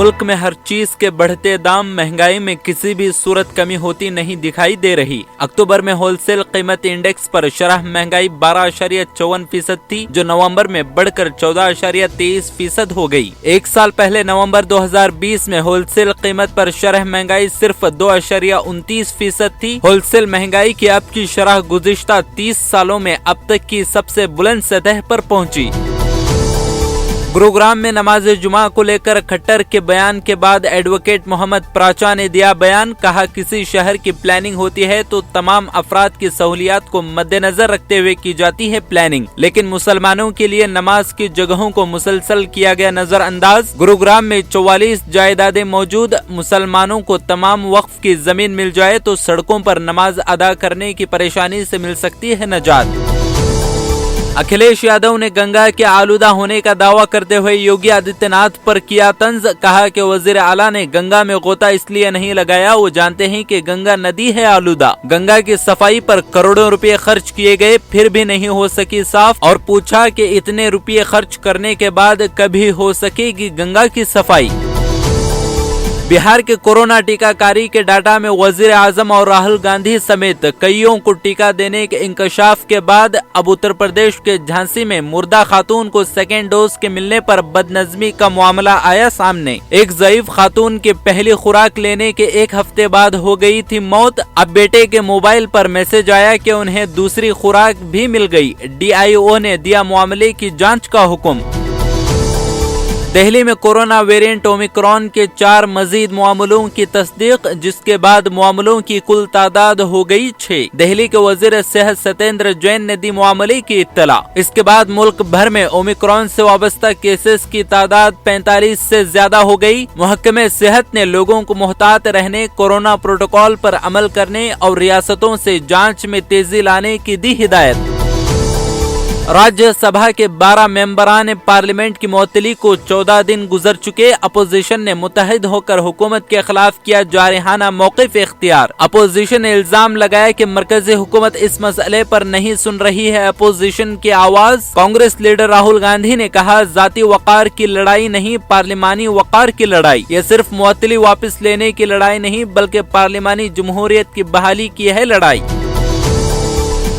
मुल्क में हर चीज के बढ़ते दाम, महंगाई में किसी भी सूरत कमी होती नहीं दिखाई दे रही। अक्टूबर में होलसेल कीमत इंडेक्स पर शरह महंगाई 12.54% थी, जो नवंबर में बढ़कर 14.23% हो गई। एक साल पहले नवंबर 2020 में होलसेल कीमत पर शरह महंगाई सिर्फ 2.29% थी। होलसेल महंगाई की अब की शरह गुज़िश्ता 30 सालों में अब तक की सबसे बुलंद सतह पर पहुंची। गुरुग्राम में नमाज जुमा को लेकर खट्टर के बयान के बाद एडवोकेट मोहम्मद प्राचा ने दिया बयान। कहा, किसी शहर की प्लानिंग होती है तो तमाम अफराद की सहूलियात को मद्देनजर रखते हुए की जाती है प्लानिंग, लेकिन मुसलमानों के लिए नमाज की जगहों को मुसलसल किया गया नजरअंदाज। गुरुग्राम में 44 जायदादें मौजूद, मुसलमानों को तमाम वक्फ की जमीन मिल जाए तो सड़कों पर नमाज अदा करने की परेशानी से मिल सकती है नजात। अखिलेश यादव ने गंगा के आलूदा होने का दावा करते हुए योगी आदित्यनाथ पर किया तंज। कहा कि वजीर आला ने गंगा में गोता इसलिए नहीं लगाया, वो जानते हैं कि गंगा नदी है आलूदा। गंगा की सफाई पर करोड़ों रुपए खर्च किए गए, फिर भी नहीं हो सकी साफ, और पूछा कि इतने रुपये खर्च करने के बाद कभी हो सकेगी गंगा की सफाई। बिहार के कोरोना टीकाकारी के डाटा में वजीर आजम और राहुल गांधी समेत कईयों को टीका देने के इंकशाफ के बाद अब उत्तर प्रदेश के झांसी में मुर्दा खातून को सेकेंड डोज के मिलने पर बदनजमी का मामला आया सामने। एक ज़ईफ खातून की पहली खुराक लेने के एक हफ्ते बाद हो गई थी मौत। अब बेटे के मोबाइल पर मैसेज आया कि उन्हें दूसरी खुराक भी मिल गई। DIO ने दिया मामले की जांच का हुक्म। दिल्ली में कोरोना वेरिएंट ओमिक्रॉन के 4 मजीद मामलों की तस्दीक, जिसके बाद मामलों की कुल तादाद हो गई 6। दिल्ली के वजीर सेहत सत्येंद्र जैन ने दी मामले की इत्तला। इसके बाद मुल्क भर में ओमिक्रॉन से वाबस्ता केसेस की तादाद 45 से ज्यादा हो गई। महकमे सेहत ने लोगों को मुहतात रहने, कोरोना प्रोटोकॉल पर अमल करने और रियासतों से जांच में तेजी लाने की दी हिदायत। राज्यसभा के 12 मेंबरान पार्लियामेंट की मुअत्तली को 14 दिन गुजर चुके। अपोजिशन ने मुत्तहिद होकर हुकूमत के खिलाफ किया जारहाना मौक़िफ़ इख्तियार। अपोजिशन ने इल्जाम लगाया कि मरकजी हुकूमत इस मसले पर नहीं सुन रही है अपोजिशन की आवाज। कांग्रेस लीडर राहुल गांधी ने कहा, जाती वक़ार की लड़ाई नहीं, पार्लिमानी वक़ार की लड़ाई। ये सिर्फ मुअत्तली वापस लेने की लड़ाई नहीं, बल्कि पार्लिमानी जमहूरियत की बहाली की है लड़ाई।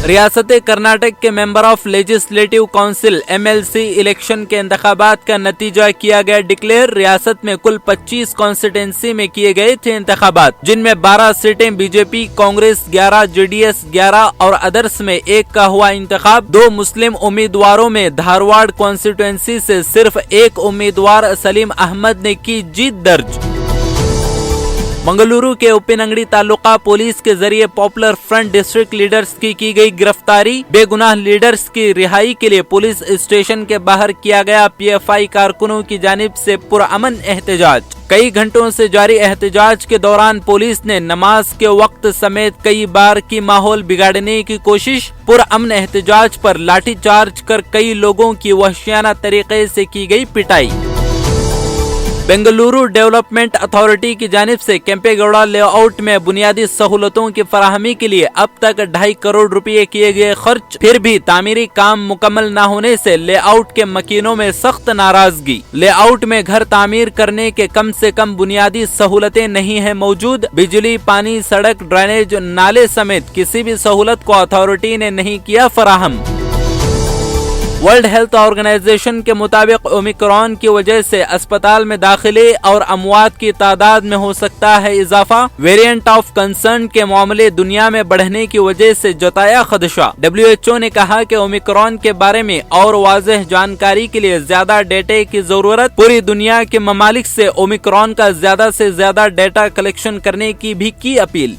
रियासत कर्नाटक के member of legislative council MLC election के इंतखाबात का नतीजा किया गया डिक्लेयर। रियासत में कुल 25 कॉन्स्टिट्यूंसी में किए गए थे इंतखाबात, जिनमें 12 सीटें बीजेपी, कांग्रेस 11, JDS 11 और अदर्स में 1 का हुआ इंतखाब। 2 मुस्लिम उम्मीदवारों में धारवाड़ कॉन्स्टिट्यूंसी से सिर्फ 1 उम्मीदवार सलीम अहमद ने की जीत दर्ज। मंगलुरु के उपिनंगड़ी तालुका पुलिस के जरिए पॉपुलर फ्रंट डिस्ट्रिक्ट लीडर्स की गई गिरफ्तारी। बेगुनाह लीडर्स की रिहाई के लिए पुलिस स्टेशन के बाहर किया गया PFI कारकुनों की जानिब से पुरअमन एहतजाज। कई घंटों से जारी एहतजाज के दौरान पुलिस ने नमाज के वक्त समेत कई बार की माहौल बिगाड़ने की कोशिश। पुरअमन एहतजाज पर लाठीचार्ज कर कई लोगों की वहशियाना तरीके से की गई पिटाई। बेंगलुरु डेवलपमेंट अथॉरिटी की जानिब से केंपेगौड़ा लेआउट में बुनियादी सहूलतों की फराहमी के लिए अब तक 2.5 करोड़ रुपए किए गए खर्च, फिर भी तामीरी काम मुकम्मल न होने से लेआउट के मकीनों में सख्त नाराजगी। लेआउट में घर तामीर करने के कम से कम बुनियादी सहूलतें नहीं है मौजूद। बिजली, पानी, सड़क, ड्रेनेज, नाले समेत किसी भी सहूलत को अथॉरिटी ने नहीं किया फराहम। वर्ल्ड हेल्थ ऑर्गेनाइजेशन के मुताबिक ओमिक्रॉन की वजह से अस्पताल में दाखिले और अमवात की तादाद में हो सकता है इजाफा। वेरिएंट ऑफ कंसर्न के मामले दुनिया में बढ़ने की वजह से जताया खदशा। WHO ने कहा कि ओमिक्रॉन के बारे में और वाज़ेह जानकारी के लिए ज्यादा डेटा की जरूरत। पूरी दुनिया के ममालिक से ओमिक्रॉन का ज्यादा से ज्यादा डेटा कलेक्शन करने की भी की अपील।